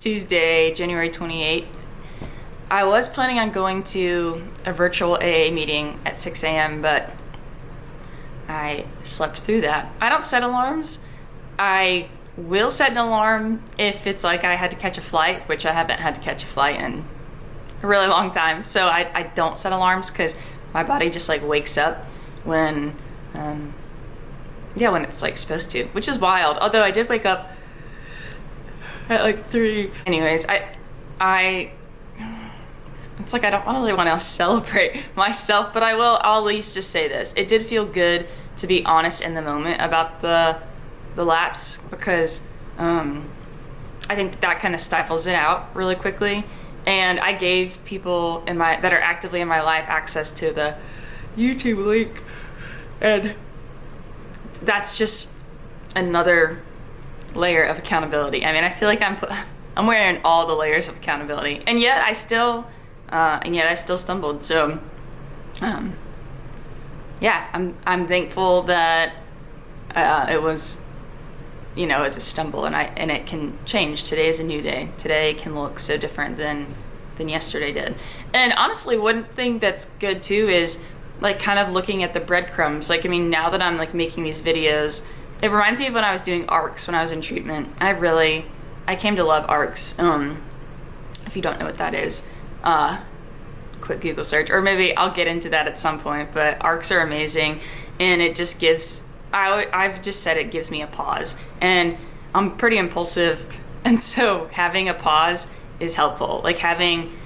Tuesday, January 28th. I was planning on going to a virtual AA meeting at 6 a.m., but I slept through that. I don't set alarms. I will set an alarm if it's like I had to catch a flight, which I haven't had to catch a flight in a really long time. So I don't set alarms because my body just like wakes up when when it's like supposed to, which is wild. Although I did wake up at like 3. Anyways, it's like I don't really want to celebrate myself, but I'll at least just say this. It did feel good to be honest in the moment about the lapse, because I think that kind of stifles it out really quickly. And I gave people that are actively in my life access to the YouTube link, and that's just another layer of accountability. I mean, I feel like I'm wearing all the layers of accountability, and yet I still stumbled. So, I'm thankful that it was, it's a stumble, and it can change. Today is a new day. Today can look so different than yesterday did. And honestly, one thing that's good too is like kind of looking at the breadcrumbs. Like, I mean, now that I'm like making these videos, it reminds me of when I was doing ARCs when I was in treatment. I came to love ARCs. If you don't know what that is, quick Google search, or maybe I'll get into that at some point, but ARCs are amazing, and it just gives, I've just said it gives me a pause, and I'm pretty impulsive, and so having a pause is helpful. Like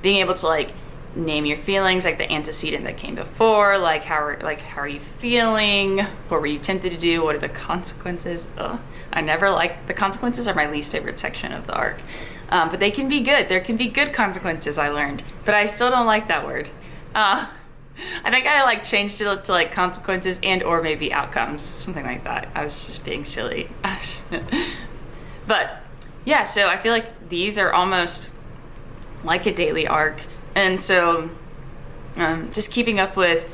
being able to like name your feelings, like the antecedent that came before, like how are you feeling? What were you tempted to do? What are the consequences? I never like the consequences. Are my least favorite section of the ARC, but they can be good. There can be good consequences, I learned, but I still don't like that word. I think I like changed it to like consequences and or maybe outcomes, something like that. I was just being silly. But yeah, so I feel like these are almost like a daily ARC. And so just keeping up with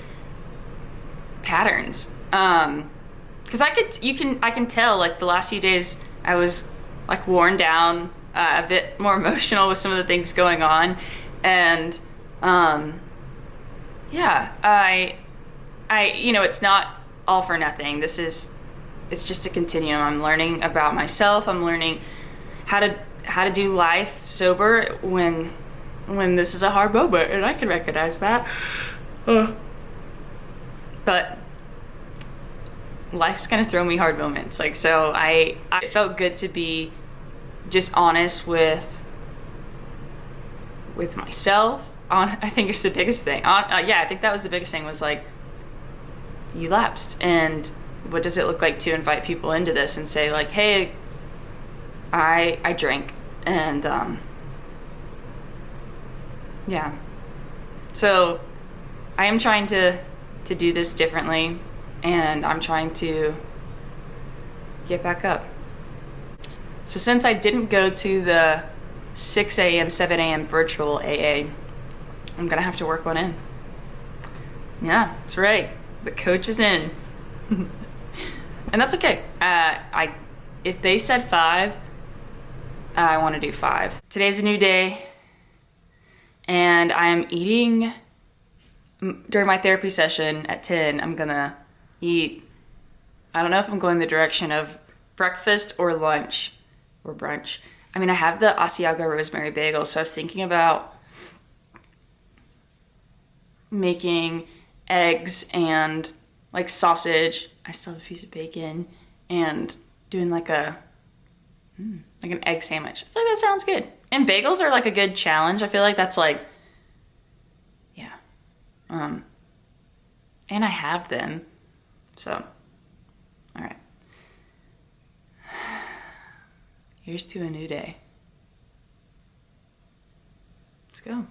patterns. Because I can tell like the last few days I was like worn down, a bit more emotional with some of the things going on. And it's not all for nothing. It's just a continuum. I'm learning about myself. I'm learning how to do life sober when this is a hard moment, and I can recognize that. But life's gonna throw me hard moments. Like, so I felt good to be just honest with myself. I think it's the biggest thing. I think that was the biggest thing, was like, you lapsed, and what does it look like to invite people into this and say like, hey, I drank, and so I am trying to do this differently, and I'm trying to get back up. So since I didn't go to the 6 a.m., 7 a.m. virtual AA, I'm gonna have to work one in. Yeah, that's right. The coach is in. And that's okay. If they said 5, I want to do 5. Today's a new day, and I'm eating during my therapy session at 10. I'm gonna eat, I don't know if I'm going the direction of breakfast or lunch or brunch. I mean, I have the Asiago rosemary bagel, so I was thinking about making eggs and like sausage. I still have a piece of bacon, and doing like an egg sandwich. I feel like that sounds good. And bagels are like a good challenge. I feel like that's like, yeah. And I have them. So, all right. Here's to a new day. Let's go.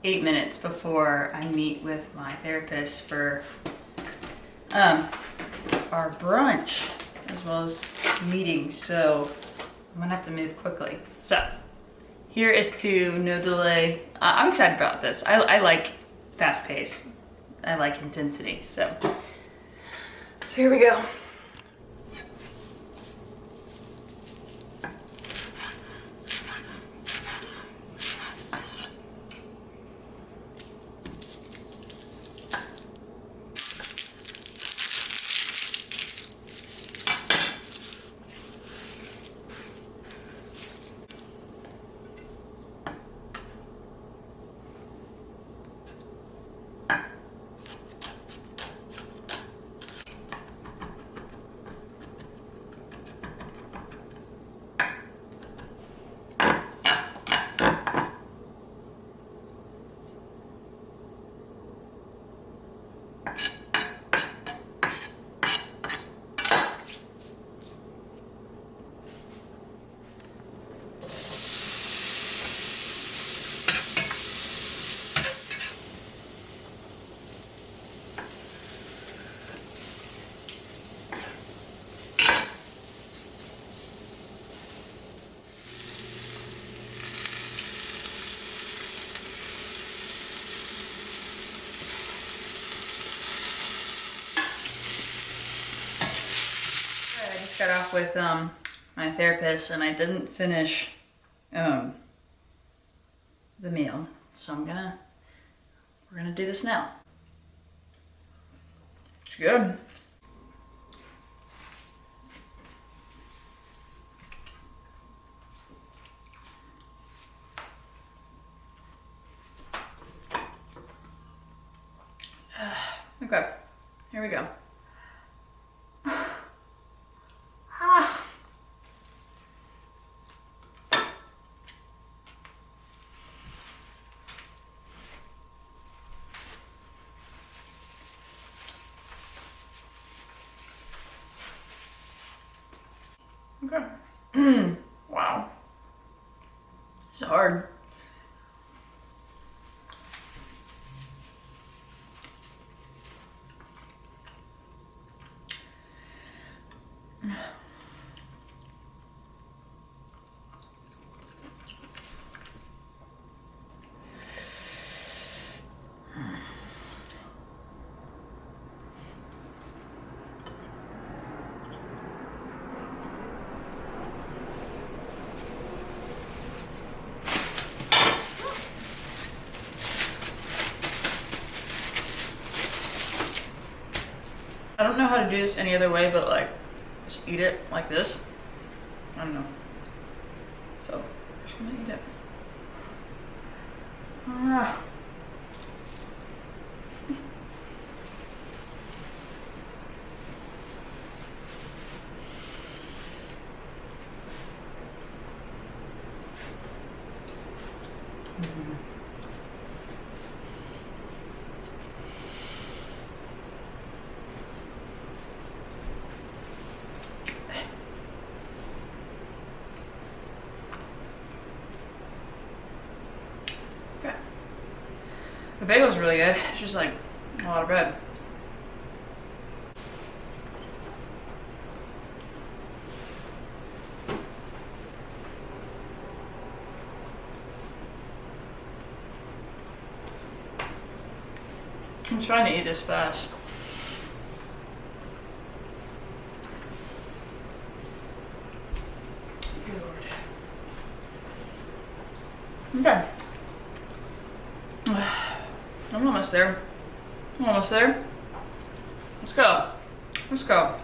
8 minutes before I meet with my therapist for our brunch, as well as meetings, so I'm gonna have to move quickly. So here is to no delay. I'm excited about this. I like fast pace. I like intensity. So here we go. got off with my therapist, and I didn't finish the meal, so we're gonna do this now. It's good. Okay, here we go. Okay. Wow. It's hard. I don't know how to do this any other way, but like, just eat it like this. I don't know. So, I'm just gonna eat it. Ah. Okay. The bagel's really good. It's just like a lot of bread. I'm trying to eat this fast. Okay. I'm almost there. I'm almost there. Let's go. Let's go.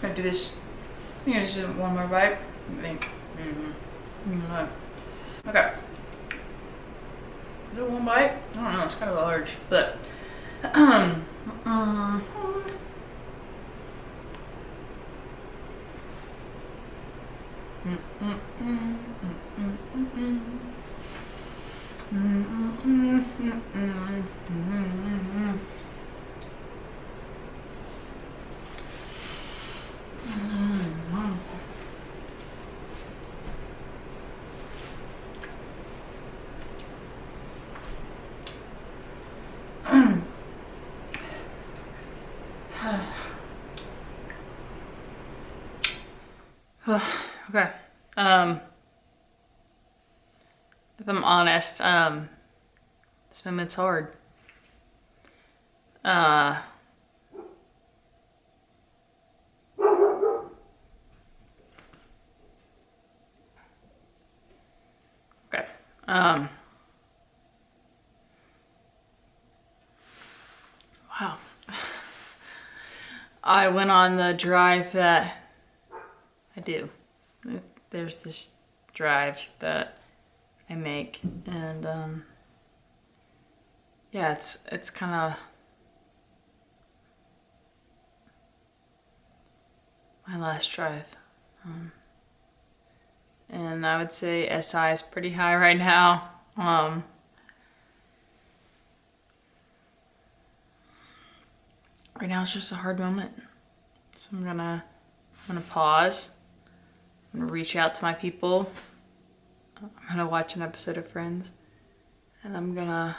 I do this. I think I just do one more bite. I think. Okay. Is it one bite? I don't know. It's kind of large, but. Okay. If I'm honest, this moment's hard. Okay. Wow. I went on the drive that I do. There's this drive that I make, and yeah, it's kind of my last drive, and I would say SI is pretty high right now. Right now it's just a hard moment, so I'm gonna pause. I'm gonna reach out to my people. I'm gonna watch an episode of Friends, and I'm gonna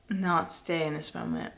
not stay in this moment.